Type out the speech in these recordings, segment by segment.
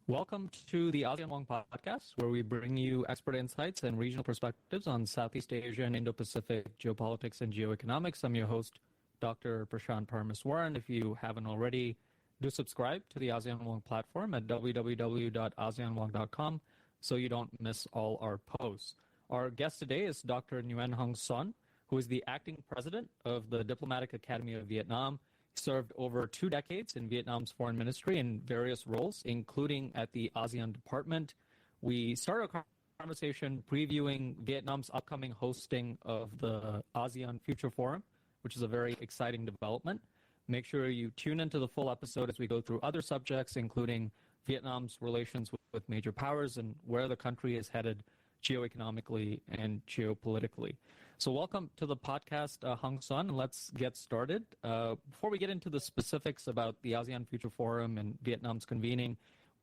Welcome to the ASEAN Wonk Podcast, where we bring you expert insights and regional perspectives on Southeast Asia and Indo-Pacific geopolitics and geoeconomics. I'm your host, Dr. Prashant Parmeswaran. If you haven't already, do subscribe to the ASEAN Wonk platform at www.aseanwonk.com so you don't miss all our posts. Our guest today is Dr. Nguyen Hong Son, who is the acting president of the Diplomatic Academy of Vietnam. Served over 2 decades in Vietnam's foreign ministry in various roles, including at the ASEAN Department. We started a conversation previewing Vietnam's upcoming hosting of the ASEAN Future Forum, which is a very exciting development. Make sure you tune into the full episode as we go through other subjects, including Vietnam's relations with major powers and where the country is headed geoeconomically and geopolitically. So welcome to the podcast, Hong Son, and let's get started. Before we get into the specifics about the ASEAN Future Forum and Vietnam's convening,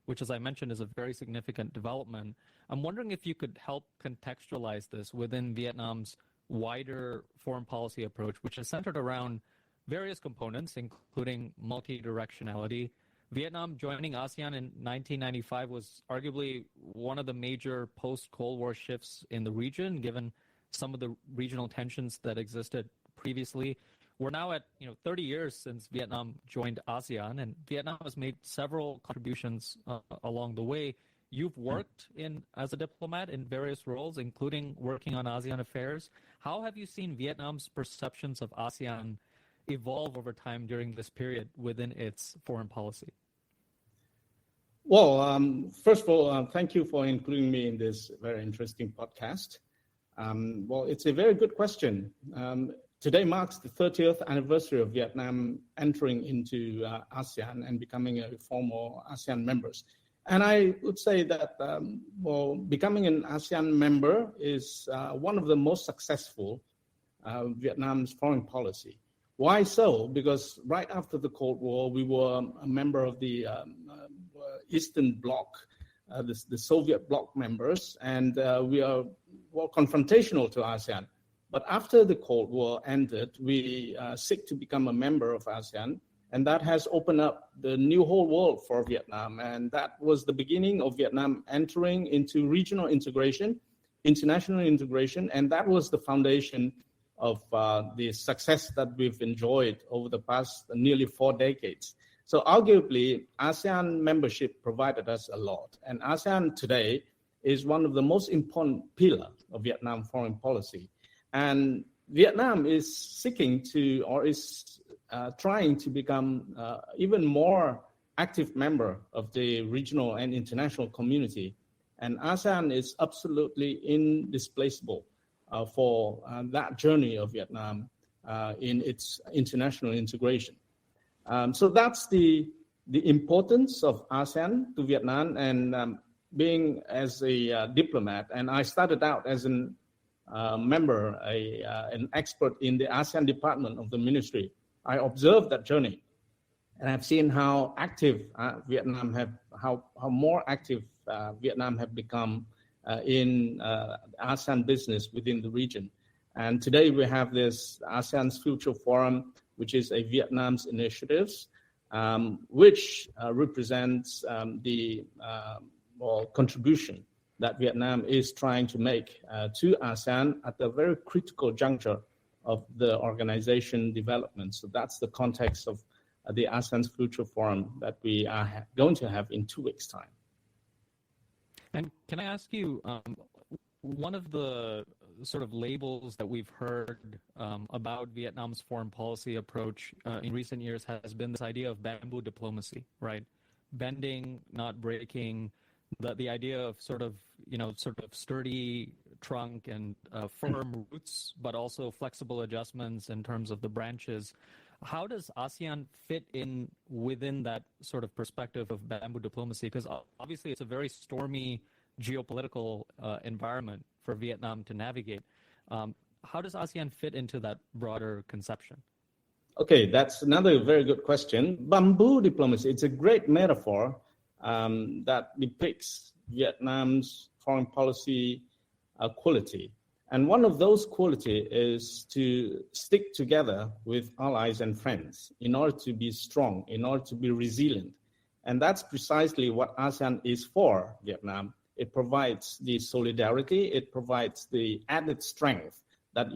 which, as I mentioned, is a very significant development, I'm wondering if you could help contextualize this within Vietnam's wider foreign policy approach, which is centered around various components, including multidirectionality. Vietnam joining ASEAN in 1995 was arguably one of the major post-Cold War shifts in the region, given some of the regional tensions that existed previously. We're now at 30 years since Vietnam joined ASEAN, and Vietnam has made several contributions along the way. You've worked as a diplomat in various roles, including working on ASEAN affairs. How have you seen Vietnam's perceptions of ASEAN evolve over time during this period within its foreign policy? Well, first of all, thank you for including me in this very interesting podcast. Well, it's a very good question. Today marks the 30th anniversary of Vietnam entering into ASEAN and becoming a formal ASEAN members. And I would say that, becoming an ASEAN member is one of the most successful Vietnam's foreign policy. Why so? Because right after the Cold War, we were a member of the Eastern Bloc, the Soviet bloc members, and we are confrontational to ASEAN. But after the Cold War ended, we seek to become a member of ASEAN, and that has opened up the new whole world for Vietnam. And that was the beginning of Vietnam entering into regional integration, international integration, and that was the foundation of the success that we've enjoyed over the past nearly 4 decades. So arguably, ASEAN membership provided us a lot. And ASEAN today is one of the most important pillars of Vietnam foreign policy. And Vietnam is seeking to, or is trying to become even more active member of the regional and international community. And ASEAN is absolutely indispensable for that journey of Vietnam in its international integration. So that's the importance of ASEAN to Vietnam, and being as a diplomat, and I started out as an member, an expert in the ASEAN department of the ministry. I observed that journey, and I've seen how active Vietnam have become in ASEAN business within the region. And today we have this ASEAN's Future Forum, which is a Vietnam's initiatives, which represents the contribution that Vietnam is trying to make to ASEAN at a very critical juncture of the organization development. So that's the context of the ASEAN's Future Forum that we are going to have in 2 weeks' time. And can I ask you, one of the sort of labels that we've heard about Vietnam's foreign policy approach in recent years has been this idea of bamboo diplomacy, right? Bending, not breaking, the idea of sort of sturdy trunk and firm roots, but also flexible adjustments in terms of the branches. How does ASEAN fit in within that sort of perspective of bamboo diplomacy? Because obviously it's a very stormy geopolitical environment for Vietnam to navigate. How does ASEAN fit into that broader conception? Okay, that's another very good question. Bamboo diplomacy, it's a great metaphor that depicts Vietnam's foreign policy quality. And one of those qualities is to stick together with allies and friends in order to be strong, in order to be resilient. And that's precisely what ASEAN is for Vietnam. It provides the solidarity, it provides the added strength that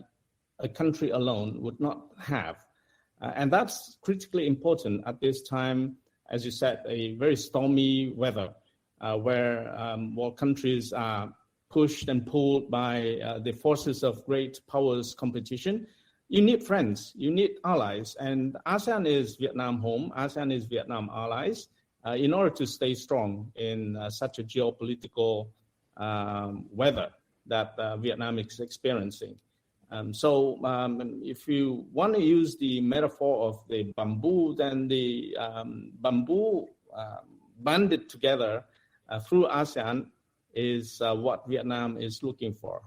a country alone would not have. And that's critically important at this time, as you said, a very stormy weather, where countries are pushed and pulled by the forces of great powers competition. You need friends, you need allies, and ASEAN is Vietnam home, ASEAN is Vietnam allies, in order to stay strong in such a geopolitical weather that Vietnam is experiencing. So if you want to use the metaphor of the bamboo, then the bamboo banded together through ASEAN is what Vietnam is looking for.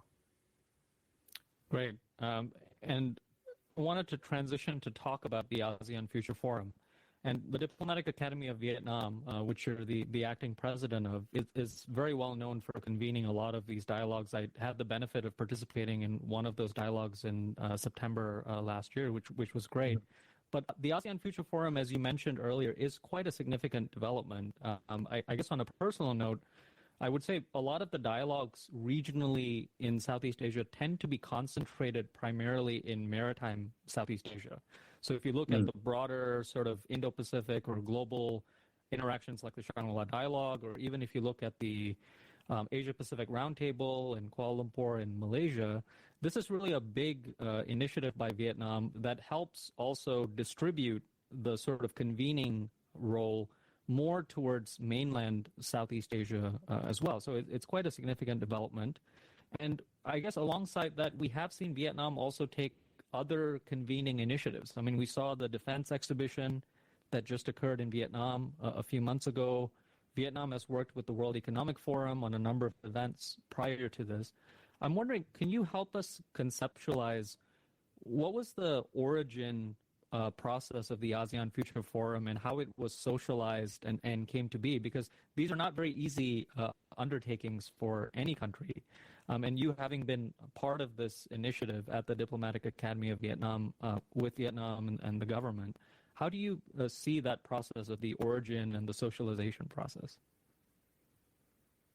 Great. And I wanted to transition to talk about the ASEAN Future Forum. And the Diplomatic Academy of Vietnam, which you're the acting president of, is very well known for convening a lot of these dialogues. I had the benefit of participating in one of those dialogues in September last year, which was great. But the ASEAN Future Forum, as you mentioned earlier, is quite a significant development. I guess on a personal note, I would say a lot of the dialogues regionally in Southeast Asia tend to be concentrated primarily in maritime Southeast Asia. So if you look at the broader sort of Indo-Pacific or global interactions like the Shangri-La Dialogue, or even if you look at the Asia-Pacific Roundtable in Kuala Lumpur in Malaysia, this is really a big initiative by Vietnam that helps also distribute the sort of convening role more towards mainland Southeast Asia as well. So it's quite a significant development. And I guess alongside that, we have seen Vietnam also take other convening initiatives. I mean, we saw the defense exhibition that just occurred in Vietnam a few months ago. Vietnam has worked with the World Economic Forum on a number of events prior to this. I'm wondering, can you help us conceptualize what was the origin process of the ASEAN Future Forum and how it was socialized and came to be? Because these are not very easy undertakings for any country. And you having been part of this initiative at the Diplomatic Academy of Vietnam with Vietnam and the government, how do you see that process of the origin and the socialization process?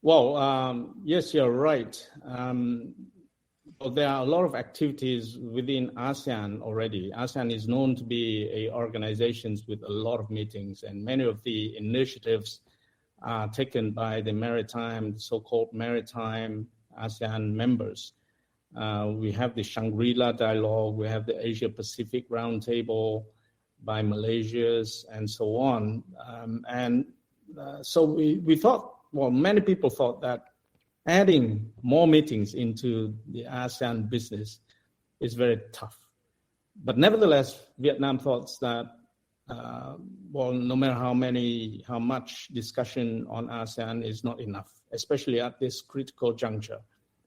Well, yes, you're right. There are a lot of activities within ASEAN already. ASEAN is known to be a organization with a lot of meetings, and many of the initiatives are taken by the maritime, so-called maritime ASEAN members. We have the Shangri-La Dialogue, we have the Asia-Pacific Roundtable by Malaysians, and so on. So we thought, well, many people thought that adding more meetings into the ASEAN business is very tough. But nevertheless, Vietnam thought that, no matter how much discussion on ASEAN is not enough, especially at this critical juncture.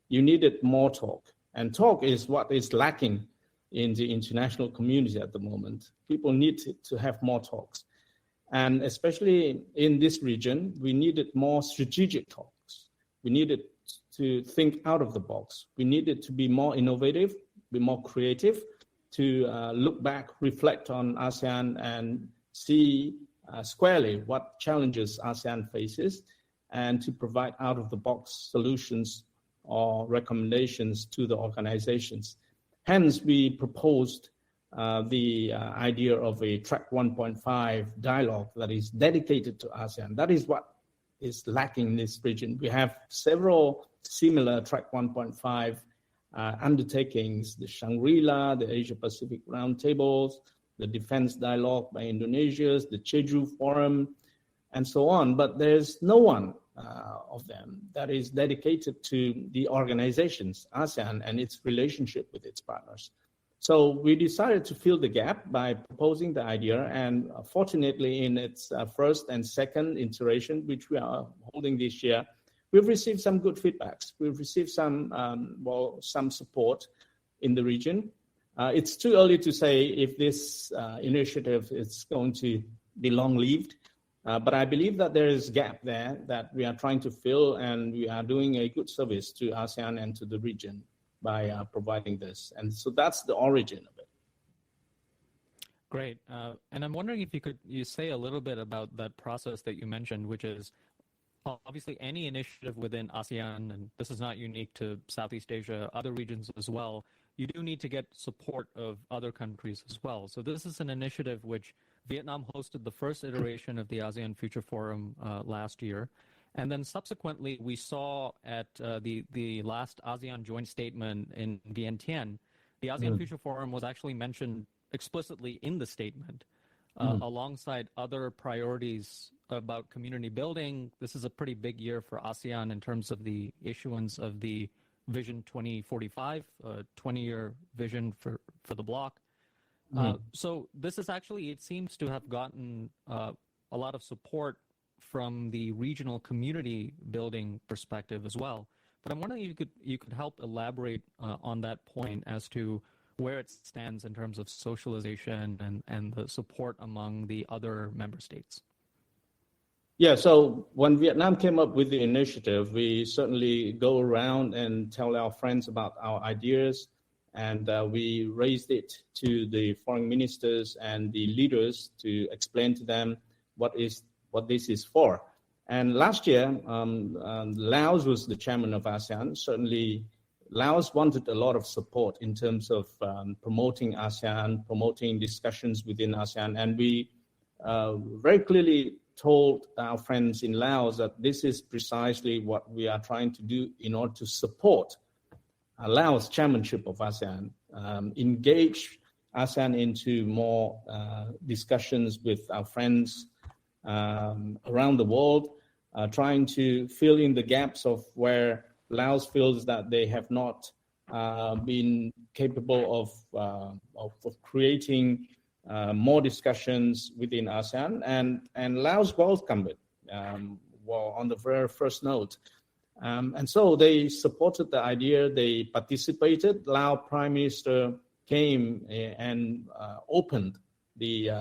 You needed more talk. And talk is what is lacking in the international community at the moment. People need to have more talks. And especially in this region, we needed more strategic talks. We needed to think out of the box. We needed to be more innovative, be more creative, to look back, reflect on ASEAN and see squarely what challenges ASEAN faces, and to provide out-of-the-box solutions or recommendations to the organizations. Hence, we proposed the idea of a Track 1.5 dialogue that is dedicated to ASEAN. That is what is lacking in this region. We have several similar Track 1.5 undertakings, the Shangri-La, the Asia-Pacific Roundtables, the Defense Dialogue by Indonesia, the Jeju Forum, and so on. But there's no one of them that is dedicated to the organizations, ASEAN, and its relationship with its partners. So we decided to fill the gap by proposing the idea, and fortunately in its first and second iteration, which we are holding this year, we've received some good feedbacks. We've received some support in the region. It's too early to say if this initiative is going to be long-lived, but I believe that there is a gap there that we are trying to fill, and we are doing a good service to ASEAN and to the region by providing this. And so that's the origin of it. Great. And I'm wondering if you say a little bit about that process that you mentioned, which is obviously any initiative within ASEAN, and this is not unique to Southeast Asia, other regions as well, you do need to get support of other countries as well. So this is an initiative which Vietnam hosted the first iteration of the ASEAN Future Forum last year. And then subsequently, we saw at the last ASEAN joint statement in Vientiane, the ASEAN Future Forum was actually mentioned explicitly in the statement alongside other priorities about community building. This is a pretty big year for ASEAN in terms of the issuance of the Vision 2045, 20-year vision for the bloc. So this is actually, it seems to have gotten a lot of support from the regional community building perspective as well. But I'm wondering if you could help elaborate on that point as to where it stands in terms of socialization and the support among the other member states. Yeah, so when Vietnam came up with the initiative, we certainly go around and tell our friends about our ideas, and we raised it to the foreign ministers and the leaders to explain to them what this is for. And last year, Laos was the chairman of ASEAN. Certainly, Laos wanted a lot of support in terms of promoting ASEAN, promoting discussions within ASEAN, and we very clearly told our friends in Laos that this is precisely what we are trying to do in order to support Laos' chairmanship of ASEAN, engage ASEAN into more discussions with our friends around the world, trying to fill in the gaps of where Laos feels that they have not been capable of creating more discussions within ASEAN, and Laos welcomed it on the very first note. And so they supported the idea, they participated. Laos Prime Minister came and opened the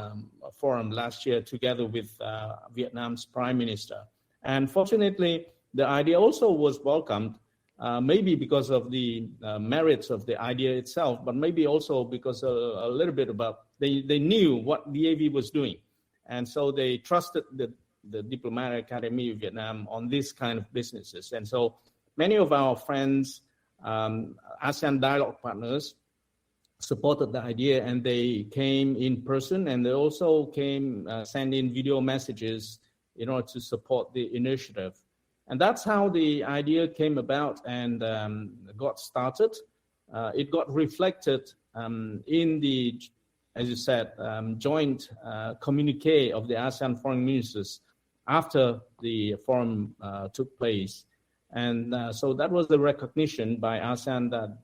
forum last year together with Vietnam's Prime Minister. And fortunately, the idea also was welcomed, maybe because of the merits of the idea itself, but maybe also because a little bit about they knew what DAV was doing. And so they trusted the Diplomatic Academy of Vietnam on this kind of businesses. And so many of our friends, ASEAN dialogue partners, supported the idea, and they came in person, and they also came sending video messages in order to support the initiative. And that's how the idea came about and got started. It got reflected in the, as you said, joint communique of the ASEAN foreign ministers after the forum took place. And so that was the recognition by ASEAN that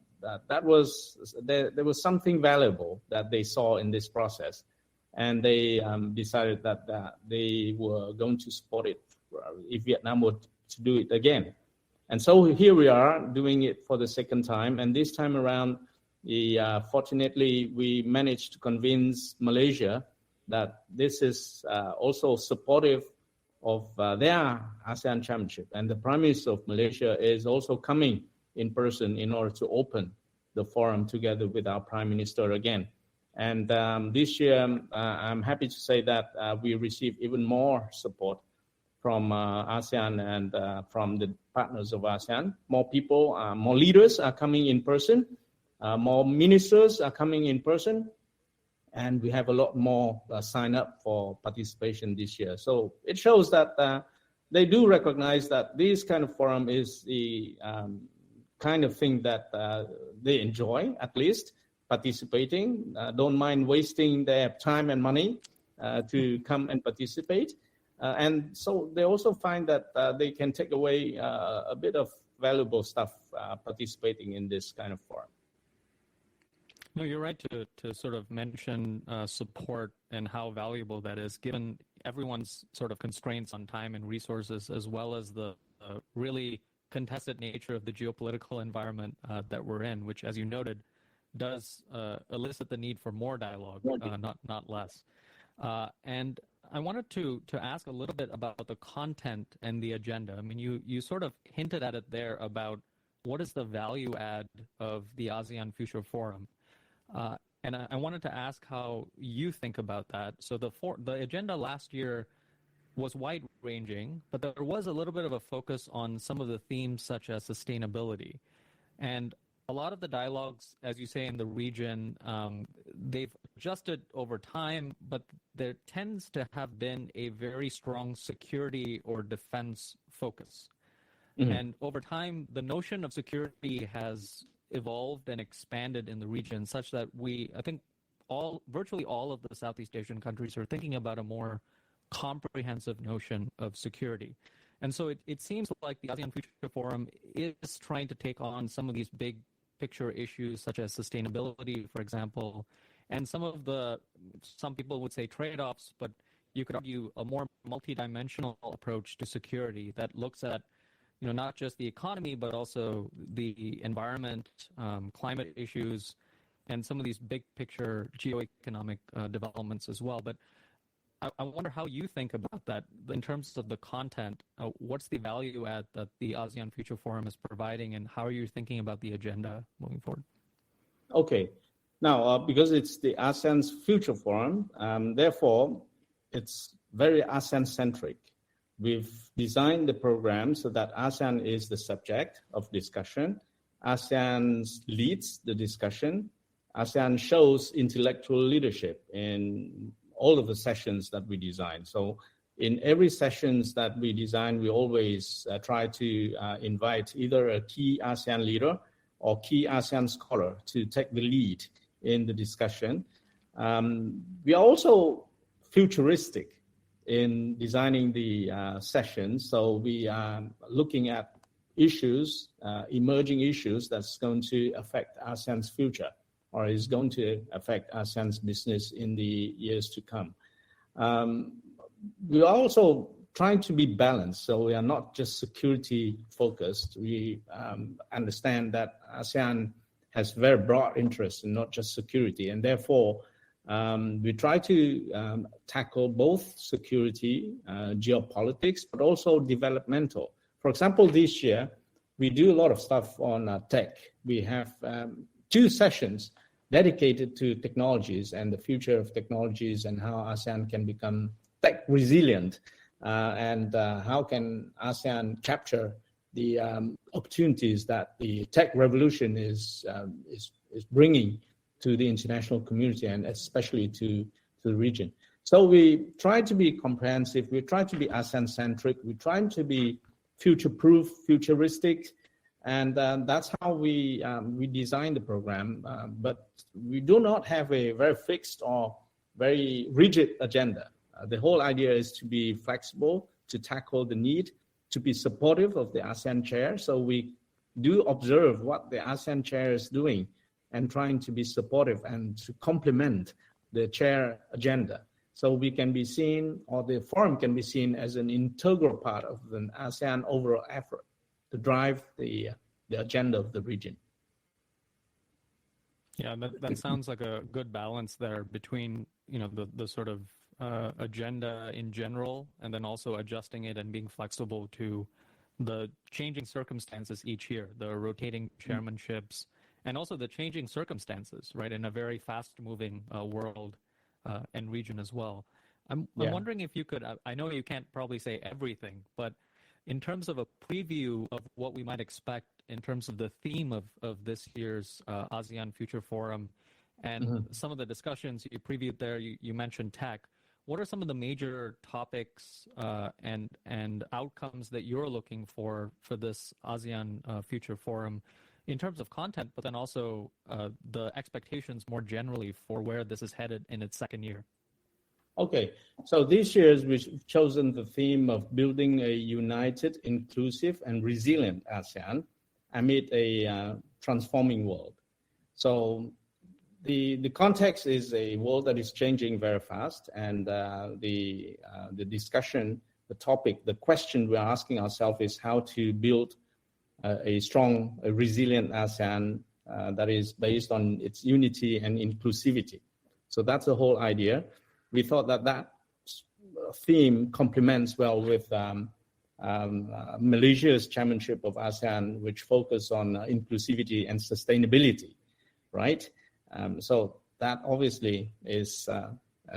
there was something valuable that they saw in this process. And they decided that they were going to support it if Vietnam would to do it again. And so here we are doing it for the second time. And this time around, fortunately, we managed to convince Malaysia that this is also supportive of their ASEAN chairmanship. And the Prime Minister of Malaysia is also coming in person in order to open the forum together with our Prime Minister again. And this year, I'm happy to say that we received even more support from ASEAN and from the partners of ASEAN. More people, more leaders are coming in person, more ministers are coming in person, and we have a lot more sign up for participation this year. So it shows that they do recognize that this kind of forum is the kind of thing that they enjoy, at least participating, don't mind wasting their time and money to come and participate. And so they also find that they can take away a bit of valuable stuff participating in this kind of forum. No, you're right to sort of mention support and how valuable that is, given everyone's sort of constraints on time and resources, as well as the really contested nature of the geopolitical environment that we're in, which, as you noted, does elicit the need for more dialogue, not less. And I wanted to ask a little bit about the content and the agenda. I mean, you sort of hinted at it there about what is the value add of the ASEAN Future Forum. And I wanted to ask how you think about that. So the agenda last year was wide-ranging, but there was a little bit of a focus on some of the themes such as sustainability. And a lot of the dialogues, as you say, in the region, they've adjusted over time, but there tends to have been a very strong security or defense focus. Mm-hmm. And over time, the notion of security has evolved and expanded in the region such that I think virtually all of the Southeast Asian countries are thinking about a more comprehensive notion of security. And so it seems like the ASEAN Future Forum is trying to take on some of these big picture issues such as sustainability, for example, and some people would say trade-offs, but you could argue a more multidimensional approach to security that looks at not just the economy, but also the environment, climate issues, and some of these big picture geoeconomic developments as well. But I wonder how you think about that in terms of the content. What's the value add that the ASEAN Future Forum is providing, and how are you thinking about the agenda moving forward? Okay. Now, because it's the ASEAN's Future Forum, therefore, it's very ASEAN-centric. We've designed the program so that ASEAN is the subject of discussion. ASEAN leads the discussion. ASEAN shows intellectual leadership in all of the sessions that we design. So in every sessions that we design, we always try to invite either a key ASEAN leader or key ASEAN scholar to take the lead in the discussion. We are also futuristic in designing the sessions. So we are looking at issues, emerging issues that's going to affect ASEAN's future, or is going to affect ASEAN's business in the years to come. We are also trying to be balanced, so we are not just security focused. We understand that ASEAN has very broad interests in not just security, and therefore we try to tackle both security, geopolitics, but also developmental. For example, this year, we do a lot of stuff on tech. We have 2 sessions dedicated to technologies and the future of technologies and how ASEAN can become tech resilient, and how can ASEAN capture the opportunities that the tech revolution is bringing to the international community and especially to the region. So we try to be comprehensive, we try to be ASEAN-centric, we try to be future-proof, futuristic, and that's how we design the program. But we do not have a very fixed or very rigid agenda. The whole idea is to be flexible, to tackle the need, to be supportive of the ASEAN chair. So we do observe what the ASEAN chair is doing and trying to be supportive and to complement the chair agenda. So we can be seen, or the forum can be seen as an integral part of an ASEAN overall effort to drive the agenda of the region. Yeah, that sounds like a good balance there between the sort of agenda in general, and then also adjusting it and being flexible to the changing circumstances each year, the rotating chairmanships, and also the changing circumstances, right, in a very fast-moving world and region as well. I'm wondering if you could, I know you can't probably say everything, but in terms of a preview of what we might expect in terms of the theme of this year's ASEAN Future Forum and some of the discussions you previewed there, you mentioned tech. What are some of the major topics and outcomes that you're looking for this ASEAN Future Forum in terms of content, but then also the expectations more generally for where this is headed in its second year? Okay, so this year we've chosen the theme of building a united, inclusive, and resilient ASEAN amid a transforming world. So the context is a world that is changing very fast, and the discussion, the topic, the question we're asking ourselves is how to build a strong, resilient ASEAN that is based on its unity and inclusivity. So that's the whole idea. We thought that theme complements well with Malaysia's chairmanship of ASEAN, which focus on inclusivity and sustainability, right? So that obviously is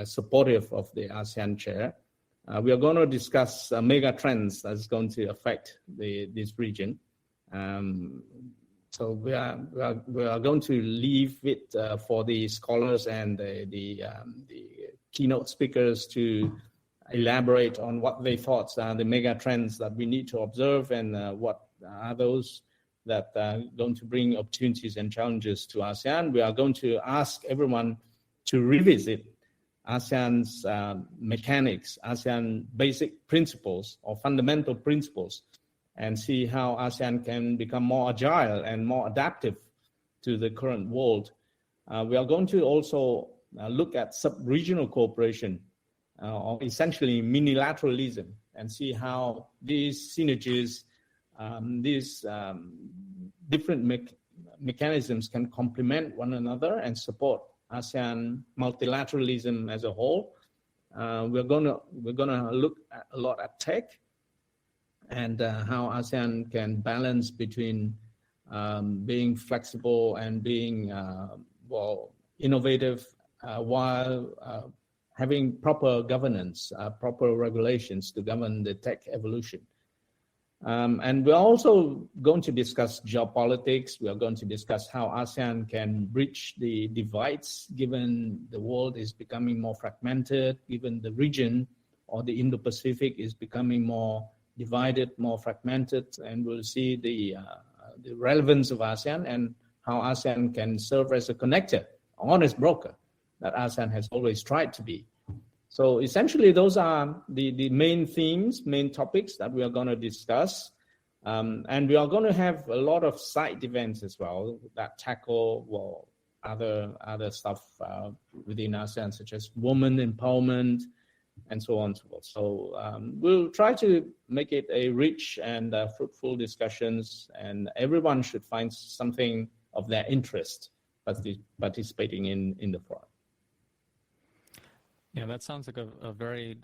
supportive of the ASEAN chair. We are going to discuss mega trends that's going to affect this region. So we are going to leave it for the scholars and the keynote speakers to elaborate on what they thought are the mega trends that we need to observe, and what are those that are going to bring opportunities and challenges to ASEAN. We are going to ask everyone to revisit ASEAN's mechanics, ASEAN basic principles or fundamental principles, and see how ASEAN can become more agile and more adaptive to the current world. We are going to also look at sub-regional cooperation, or essentially minilateralism, and see how these synergies, these different mechanisms can complement one another and support ASEAN multilateralism as a whole. We're gonna look a lot at tech and how ASEAN can balance between being flexible and being innovative while having proper governance, proper regulations to govern the tech evolution. And we're also going to discuss geopolitics. We are going to discuss how ASEAN can bridge the divides, given the world is becoming more fragmented, given the region or the Indo-Pacific is becoming more divided, more fragmented, and we'll see the relevance of ASEAN and how ASEAN can serve as a connector, honest broker that ASEAN has always tried to be. So essentially, those are the main themes, main topics that we are going to discuss. And we are going to have a lot of side events as well that tackle other stuff within ASEAN, such as women empowerment and so on and so forth. So we'll try to make it a rich and fruitful discussions, and everyone should find something of their interest participating in the forum. Yeah, that sounds like a very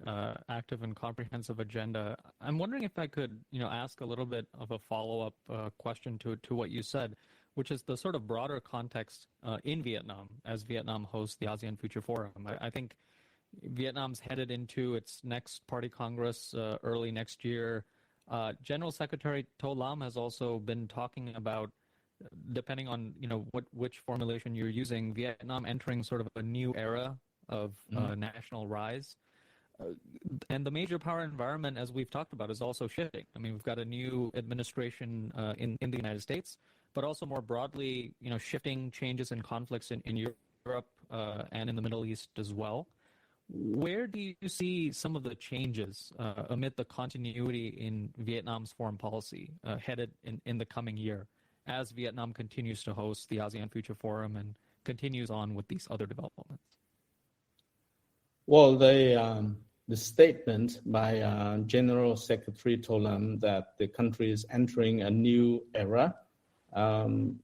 active and comprehensive agenda. I'm wondering if I could, ask a little bit of a follow-up question to what you said, which is the sort of broader context in Vietnam as Vietnam hosts the ASEAN Future Forum. I think Vietnam's headed into its next Party Congress early next year. General Secretary To Lam has also been talking about, depending on which formulation you're using, Vietnam entering sort of a new era of national rise. And the major power environment, as we've talked about, is also shifting. I mean, we've got a new administration in the United States, but also more broadly, shifting changes and conflicts in Europe and in the Middle East as well. Where do you see some of the changes amid the continuity in Vietnam's foreign policy headed in the coming year as Vietnam continues to host the ASEAN Future Forum and continues on with these other developments? Well, the statement by General Secretary To Lam that the country is entering a new era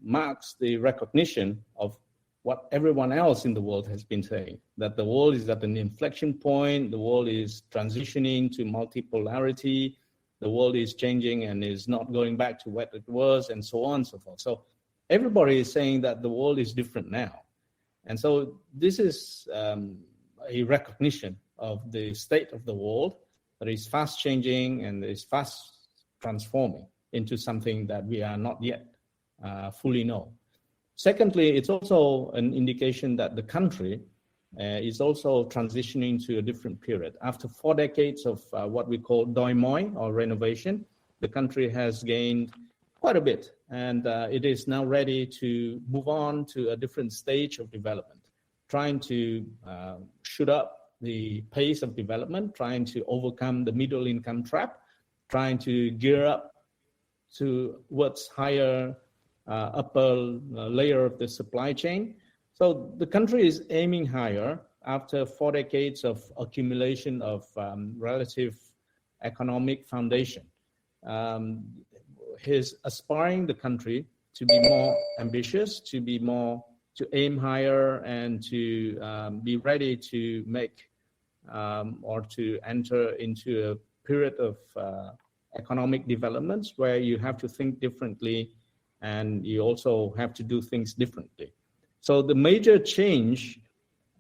marks the recognition of what everyone else in the world has been saying, that the world is at an inflection point, the world is transitioning to multipolarity, the world is changing and is not going back to what it was, and so on and so forth. So everybody is saying that the world is different now. And so this is a recognition of the state of the world that is fast changing and is fast transforming into something that we are not yet fully know. Secondly, it's also an indication that the country is also transitioning to a different period. After 4 decades of what we call doi moi, or renovation, the country has gained quite a bit, and it is now ready to move on to a different stage of development, trying to shoot up the pace of development, trying to overcome the middle income trap, trying to gear up towards higher upper layer of the supply chain. So the country is aiming higher after 4 decades of accumulation of relative economic foundation. He's aspiring the country to be more ambitious, to aim higher, and to be ready to make or to enter into a period of economic developments where you have to think differently and you also have to do things differently. So the major change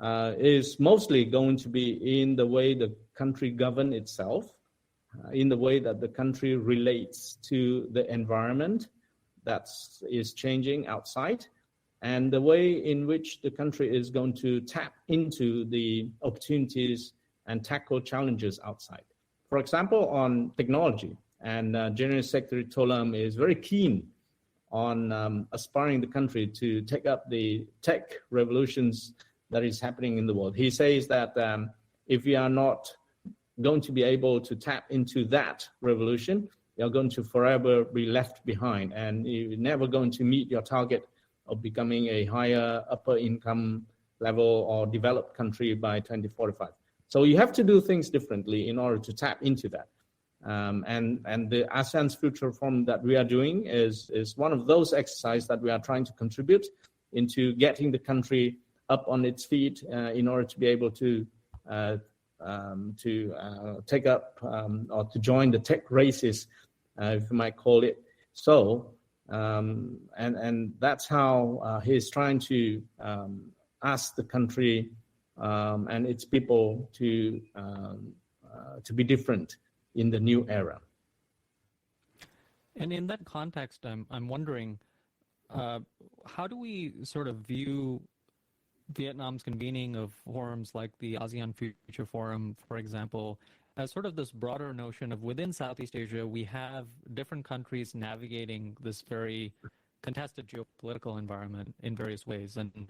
is mostly going to be in the way the country governs itself, in the way that the country relates to the environment that is changing outside, and the way in which the country is going to tap into the opportunities and tackle challenges outside. For example, on technology, and General Secretary Tolam is very keen on aspiring the country to take up the tech revolutions that is happening in the world. He says that if we are not going to be able to tap into that revolution, you're going to forever be left behind, and you're never going to meet your target of becoming a higher upper income level or developed country by 2045. So you have to do things differently in order to tap into that. And the ASEAN's Future Forum that we are doing is one of those exercises that we are trying to contribute into getting the country up on its feet in order to be able to take up or to join the tech races, if you might call it so. And that's how he's trying to ask the country and its people to be different in the new era. And in that context, I'm wondering, how do we sort of view Vietnam's convening of forums like the ASEAN Future Forum, for example, as sort of this broader notion of within Southeast Asia, we have different countries navigating this very contested geopolitical environment in various ways, and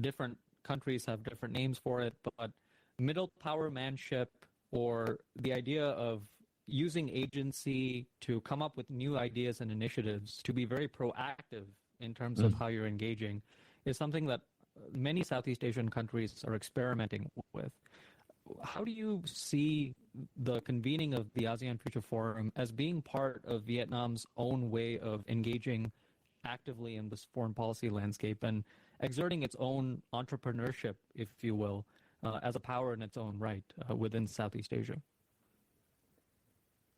different countries have different names for it, but middle power manship, or the idea of using agency to come up with new ideas and initiatives, to be very proactive in terms of how you're engaging, is something that many Southeast Asian countries are experimenting with. How do you see the convening of the ASEAN Future Forum as being part of Vietnam's own way of engaging actively in this foreign policy landscape and exerting its own entrepreneurship, if you will, as a power in its own right within Southeast Asia?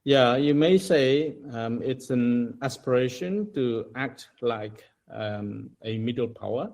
Yeah, you may say it's an aspiration to act like a middle power